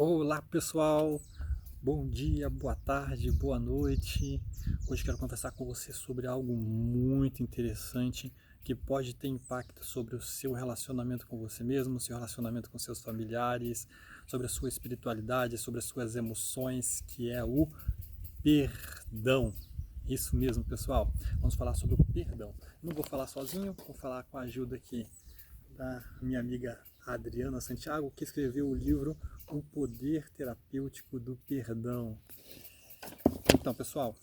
Olá pessoal, bom dia, boa tarde, boa noite. Hoje quero conversar com você sobre algo muito interessante que pode ter impacto sobre o seu relacionamento com você mesmo, seu relacionamento com seus familiares, sobre a sua espiritualidade, sobre as suas emoções, que é o perdão. Isso mesmo, pessoal. Vamos falar sobre o perdão. Não vou falar sozinho, vou falar com a ajuda aqui da minha amiga Adriana Santiago, que escreveu o livro O Poder Terapêutico do Perdão. Então, pessoal,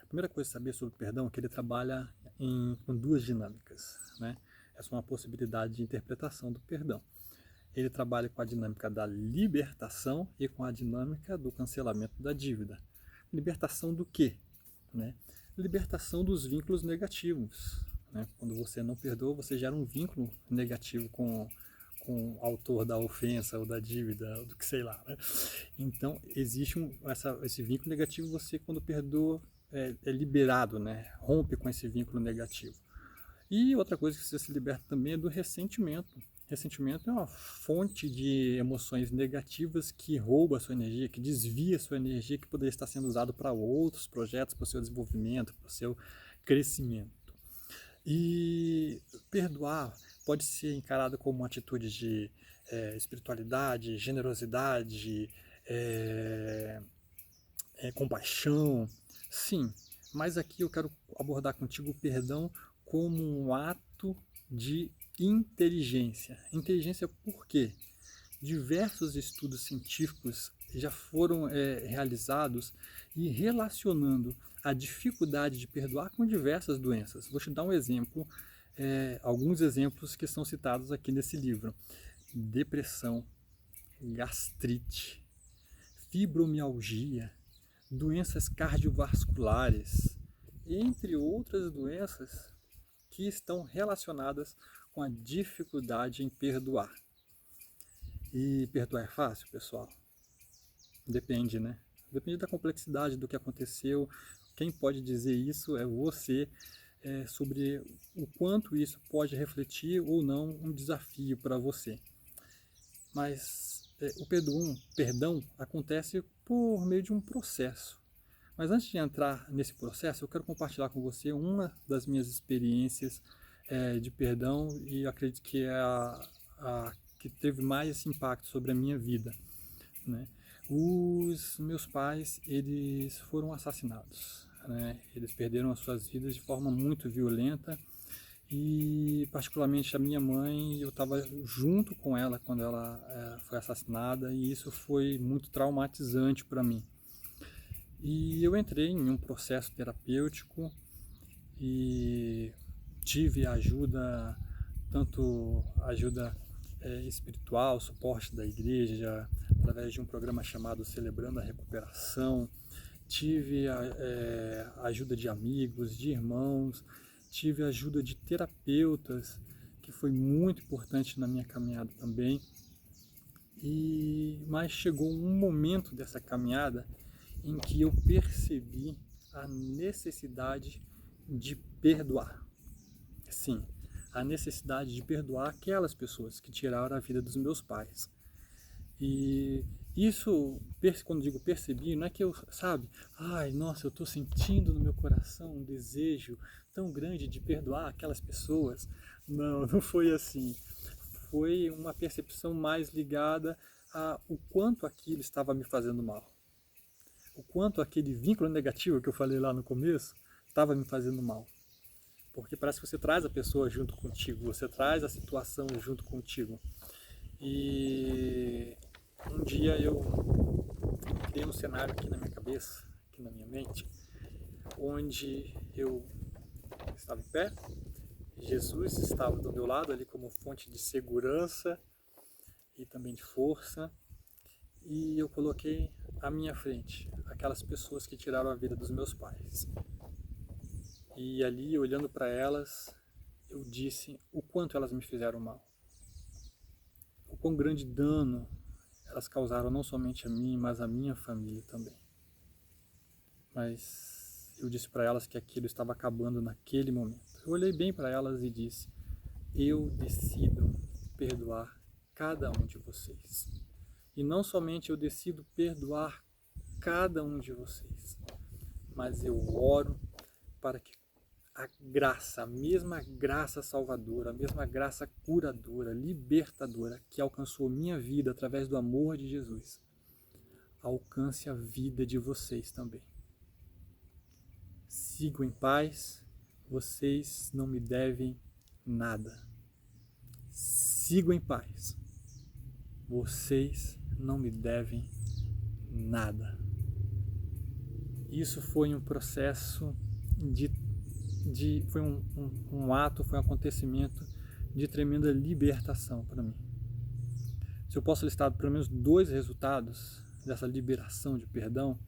a primeira coisa a saber sobre o perdão é que ele trabalha com duas dinâmicas, né? Essa é uma possibilidade de interpretação do perdão. Ele trabalha com a dinâmica da libertação e com a dinâmica do cancelamento da dívida. Libertação do quê? Né? Libertação dos vínculos negativos. Né? Quando você não perdoa, você gera um vínculo negativo com o autor da ofensa ou da dívida, ou do que sei lá. Né? Então, existe esse vínculo negativo, você quando perdoa é liberado, né? Rompe com esse vínculo negativo. E outra coisa que você se liberta também é do ressentimento. Ressentimento é uma fonte de emoções negativas que rouba a sua energia, que desvia a sua energia, que poderia estar sendo usado para outros projetos, para o seu desenvolvimento, para o seu crescimento. E perdoar pode ser encarado como uma atitude de espiritualidade, generosidade, compaixão. Sim, mas aqui eu quero abordar contigo o perdão como um ato de inteligência. Inteligência por quê? Diversos estudos científicos já foram realizados e relacionando a dificuldade de perdoar com diversas doenças. Vou te dar um exemplo, alguns exemplos que são citados aqui nesse livro: depressão, gastrite, fibromialgia, doenças cardiovasculares, entre outras doenças que estão relacionadas com a dificuldade em perdoar. E perdoar é fácil, pessoal? Depende, né? Depende da complexidade do que aconteceu. Quem pode dizer isso é você, sobre o quanto isso pode refletir ou não um desafio para você. Mas o perdão acontece por meio de um processo. Mas antes de entrar nesse processo, eu quero compartilhar com você uma das minhas experiências de perdão, e eu acredito que é a que teve mais esse impacto sobre a minha vida. Né? Os meus pais, eles foram assassinados. Né? Eles perderam as suas vidas de forma muito violenta, e particularmente a minha mãe, eu estava junto com ela quando ela foi assassinada, e isso foi muito traumatizante para mim. E eu entrei em um processo terapêutico e tive ajuda, tanto ajuda espiritual, suporte da igreja, através de um programa chamado Celebrando a Recuperação. Tive ajuda de amigos, de irmãos, tive ajuda de terapeutas, que foi muito importante na minha caminhada também. Mas chegou um momento dessa caminhada em que eu percebi a necessidade de perdoar. Sim, a necessidade de perdoar aquelas pessoas que tiraram a vida dos meus pais. E isso, quando digo percebi, não é que eu, sabe, ai, nossa, eu estou sentindo no meu coração um desejo tão grande de perdoar aquelas pessoas. Não, não foi assim. Foi uma percepção mais ligada a o quanto aquilo estava me fazendo mal. O quanto aquele vínculo negativo que eu falei lá no começo estava me fazendo mal. Porque parece que você traz a pessoa junto contigo, você traz a situação junto contigo. E um dia eu criei um cenário aqui na minha cabeça, aqui na minha mente, onde eu estava em pé, Jesus estava do meu lado ali como fonte de segurança e também de força, e eu coloquei à minha frente aquelas pessoas que tiraram a vida dos meus pais. E ali, olhando para elas, eu disse o quanto elas me fizeram mal. O quão grande dano elas causaram não somente a mim, mas a minha família também. Mas eu disse para elas que aquilo estava acabando naquele momento. Eu olhei bem para elas e disse: eu decido perdoar cada um de vocês. E não somente eu decido perdoar cada um de vocês, mas eu oro para que a graça, a mesma graça salvadora, a mesma graça curadora, libertadora que alcançou minha vida através do amor de Jesus, alcance a vida de vocês também. Sigam em paz, vocês não me devem nada. Sigam em paz, vocês não me devem nada. Isso foi um processo foi um ato, foi um acontecimento de tremenda libertação para mim. Se eu posso listar pelo menos 2 resultados dessa liberação de perdão,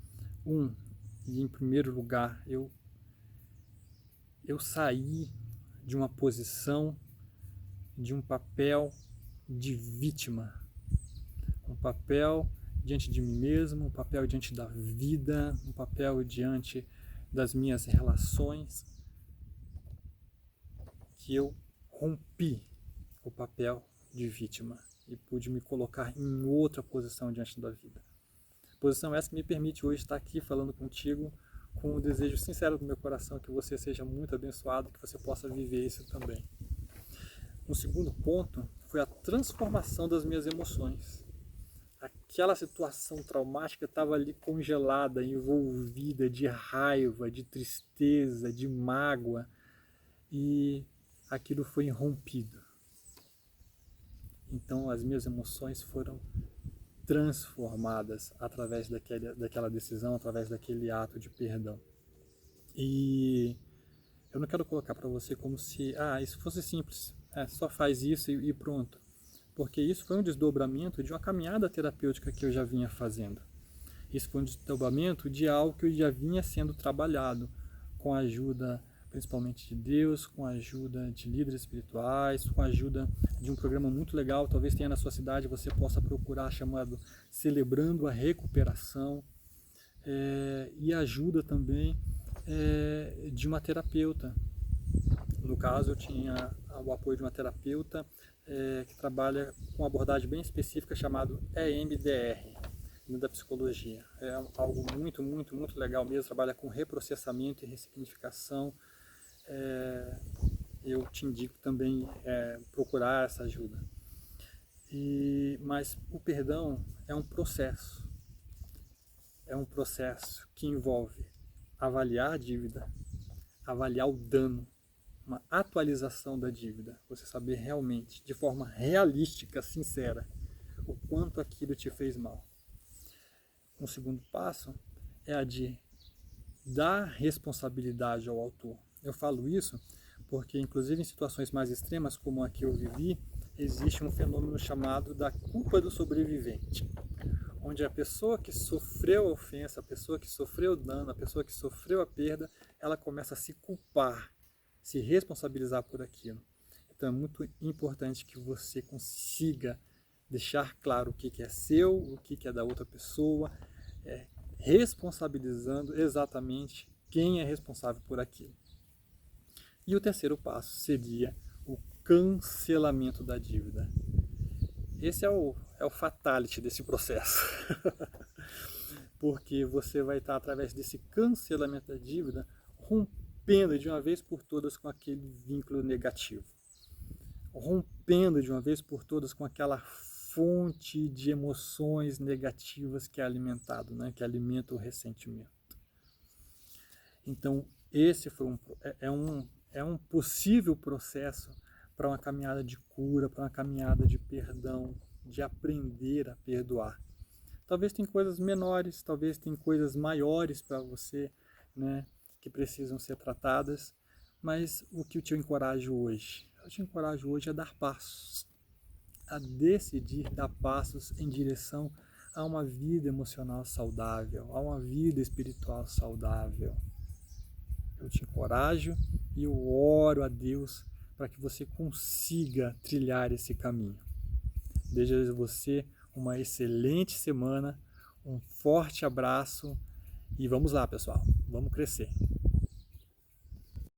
e em primeiro lugar, eu saí de uma posição, de um papel de vítima, um papel diante de mim mesmo, um papel diante da vida, um papel diante das minhas relações, que eu rompi o papel de vítima e pude me colocar em outra posição diante da vida. Posição essa que me permite hoje estar aqui falando contigo com o desejo sincero do meu coração que você seja muito abençoado, que você possa viver isso também. Um segundo ponto foi a transformação das minhas emoções. Aquela situação traumática estava ali congelada, envolvida de raiva, de tristeza, de mágoa, e aquilo foi rompido. Então as minhas emoções foram transformadas através daquela decisão, através daquele ato de perdão. E eu não quero colocar para você como se isso fosse simples, só faz isso e pronto. Porque isso foi um desdobramento de uma caminhada terapêutica que eu já vinha fazendo. Isso foi um desdobramento de algo que eu já vinha sendo trabalhado com a ajuda principalmente de Deus, com a ajuda de líderes espirituais, com a ajuda de um programa muito legal, talvez tenha na sua cidade, você possa procurar, chamado Celebrando a Recuperação, e ajuda também de uma terapeuta. No caso, eu tinha o apoio de uma terapeuta que trabalha com uma abordagem bem específica chamado EMDR, da psicologia. É algo muito, muito, muito legal mesmo, trabalha com reprocessamento e ressignificação. Eu te indico também procurar essa ajuda. Mas o perdão é um processo que envolve avaliar a dívida, avaliar o dano, uma atualização da dívida, você saber realmente, de forma realística, sincera, o quanto aquilo te fez mal. Um segundo passo é a de dar responsabilidade ao autor. Eu falo isso porque, inclusive, em situações mais extremas, como a que eu vivi, existe um fenômeno chamado da culpa do sobrevivente, onde a pessoa que sofreu a ofensa, a pessoa que sofreu o dano, a pessoa que sofreu a perda, ela começa a se culpar, se responsabilizar por aquilo. Então é muito importante que você consiga deixar claro o que é seu, o que é da outra pessoa, responsabilizando exatamente quem é responsável por aquilo. E o terceiro passo seria o cancelamento da dívida. Esse é o fatality desse processo. Porque você vai estar, através desse cancelamento da dívida, rompendo de uma vez por todas com aquele vínculo negativo. Rompendo de uma vez por todas com aquela fonte de emoções negativas que é alimentado, que alimenta o ressentimento. Então, esse foi um possível processo para uma caminhada de cura, para uma caminhada de perdão, de aprender a perdoar. Talvez tem coisas menores, talvez tem coisas maiores para você, que precisam ser tratadas, mas o que eu te encorajo hoje? Eu te encorajo hoje a dar passos, a decidir dar passos em direção a uma vida emocional saudável, a uma vida espiritual saudável. Eu te encorajo e eu oro a Deus para que você consiga trilhar esse caminho. Desejo a você uma excelente semana, um forte abraço e vamos lá, pessoal, vamos crescer.